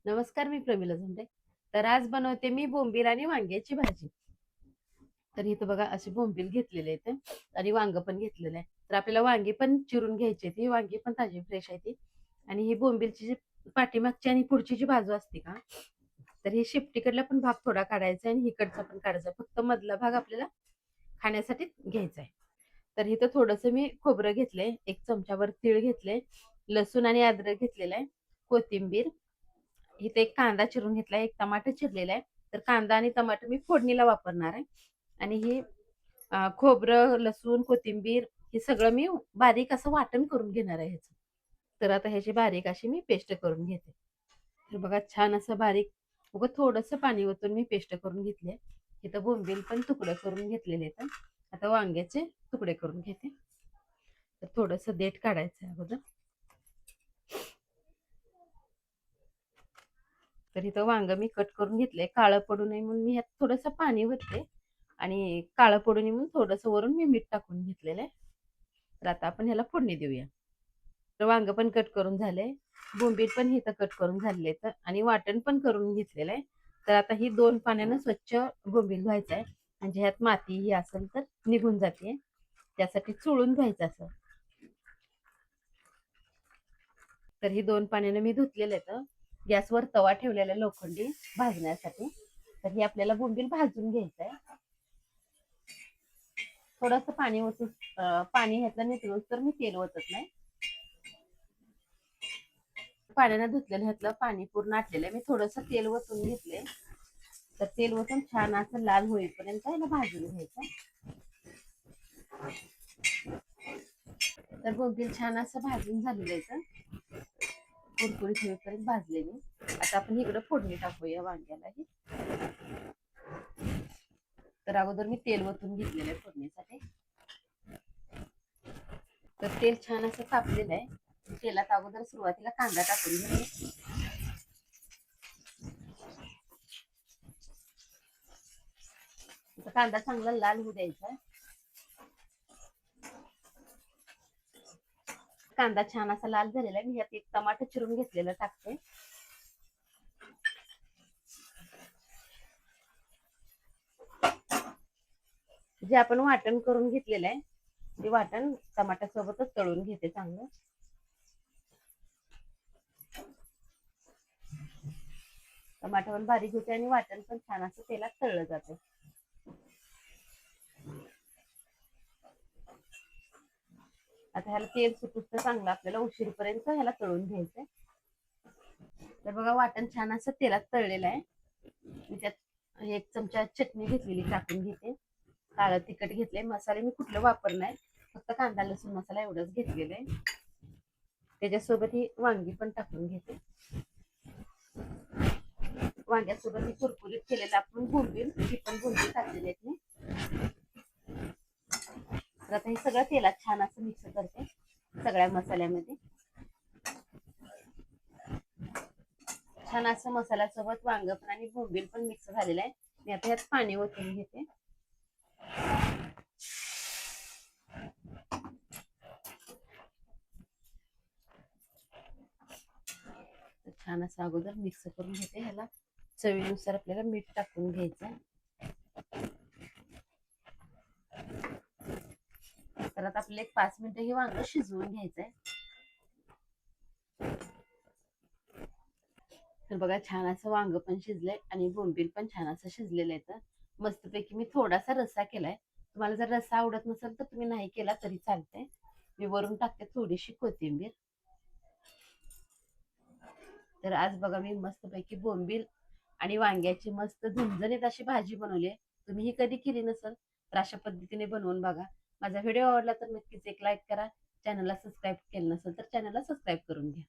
नमस्कार, मी प्रमिला झुंडे. तर आज बनवते मी बोंबील आणि वांग्याची भाजी. तर इथं बघा असे बोंबील घेतलेले आहेत आणि वांग पण घेतलेलं आहे. तर आपल्याला वांगी पण चिरून घ्यायची, ती वांगी पण ताजी फ्रेश आहे ती. आणि ही बोंबीलची जी पाठीमागची आणि पुढची जी बाजू असते का, तर ही शिफ्टीकडला पण भाग थोडा काढायचा आणि इकडचा पण काढायचा, फक्त मधला भाग आपल्याला खाण्यासाठी घ्यायचा आहे. तर इथं थोडंसं मी खोबरं घेतलंय, 1 चमचाभर तीळ घेतले, लसूण आणि अद्रक घेतलेलं आहे, कोथिंबीर, इथे एक कांदा चिरून घेतलाय, एक टमाटर चिरलेला आहे. तर कांदा आणि टमाटर मी फोडणीला वापरणार आहे. आणि ही खोबरं, लसूण, कोथिंबीर हे सगळं मी बारीक असं वाटण करून घेणार आहे ह्याचं. तर आता ह्याची बारीक अशी मी पेस्ट करून घेते. तर बघा छान असं बारीक, उगं थोडंसं पाणी ओतून मी पेस्ट करून घेतले. इथं बोंबील पण तुकडे करून घेतलेले आहेत. आता वांग्याचे तुकडे करून घेते. तर थोडंसं देठ काढायचं आहे अगोदर. तर इथं वांग मी कट करून घेतलंय, काळं पडू नये म्हणून मी ह्यात थोडंसं पाणी होते आणि काळं पडू नये म्हणून थोडंसं वरून मी मीठ टाकून घेतलेलं आहे. तर आता आपण ह्याला फोडणी देऊया. तर वांग पण कट करून झालंय, बोंबील पण इथं कट करून झालेले आहेत आणि वाटण पण करून घेतलेलं आहे. तर आता ही 2 पाण्यानं स्वच्छ बोंबील धुवायचं आहे, म्हणजे ह्यात माती ही असेल तर निघून जाते. त्यासाठी चोळून घ्यायचं असं. तर ही 2 पाण्याने मी धुतलेलं आहे. गॅसवर तवा ठेवलेला लोखंडी भाजण्यासाठी. तर ही आपल्याला बोंबील भाजून घ्यायचं आहे. थोडंसं पाणी ओतून पाणी ह्यातलं निथळून तर मी तेल ओतत नाही. पाण्याने धुतलेलं ह्यातलं पाणी पूर्ण आटलेलं आहे. मी थोडंसं तेल ओतून घेतले. तर तेल ओतून छान असं लाल होईपर्यंत ह्याला भाजून घ्यायचं. तर बोंबील छान असं भाजून झालेलं आहे, कुरकुरीत होईपर्यंत भाजले मी. आता आपण इकडं फोडणी टाकूया वांग्यालाही. तर अगोदर मी तेल ओतून घेतलेलं आहे फोडणीसाठी. तर तेल छान असं तापलेलं आहे. तेलात अगोदर सुरुवातीला कांदा टाकून घेते. कांदा चांगला लाल होऊ द्यायचा. कांदा छान असा लाल झालेला आहे. मी यात एक टमाटर चिरून घेतलेलं टाकते. जे आपण वाटण करून घेतलेलं आहे, ते वाटण टमाटर सोबतच तळून घेते चांगलं. टमाटर पण बारीक होते आणि वाटण पण छान असं तेलात तळलं जाते. आता ह्याला तेल सुटूस तर चांगलं आपल्याला उशीरपर्यंत ह्याला तळून घ्यायचंय. तर बघा वाटण छान असं तेलात तळलेलं आहे. मी त्यात 1 चमचा चटणी घेतलेली टाकून घेते. काळं तिखट घेतले. मसाले मी कुठलं वापरणार, फक्त कांदा लसूण मसाला एवढंच घेतलेलं आहे. त्याच्यासोबत ही वांगी पण टाकून घेते. वांग्यासोबत ही कुरकुरीत केलेलं आपण बोंबील, ही पण बोंबील टाकलेली आहेत मी. तर आता हे सगळं तेलात छान असं मिक्स करते सगळ्या मसाल्यामध्ये. छान असं मसाल्यासोबत वांग पण आणि बोंबील पण मिक्स झालेलं आहे. मी आता ह्यात पाणी ओतून घेते. छान असं अगोदर मिक्स करून घेते. ह्याला चवीनुसार आपल्याला मीठ टाकून घ्यायचं. तर आता आपल्याला 1-5 मिनिटं हे वांग शिजवून घ्यायचंय. तर बघा छान असं वांग पण शिजलंय आणि बोंबील पण छान असं शिजलेलं आहे. तर मस्तपैकी मी थोडासा रस्सा केलाय. तुम्हाला जर रस्सा आवडत नसेल तर तुम्ही नाही केला तरी चालतंय. मी वरून टाकते थोडीशी कोथिंबीर. तर आज बघा मी मस्तपैकी बोंबील आणि वांग्याची मस्त झणझणीत अशी भाजी बनवली आहे. तुम्ही ही कधी केली नसेल तर अशा पद्धतीने बनवून बघा. माझा व्हिडिओ आवडला तर नक्कीच एक लाईक करा. चॅनलला सबस्क्राईब केलं नसेल तर चॅनलला सबस्क्राईब करून घ्या.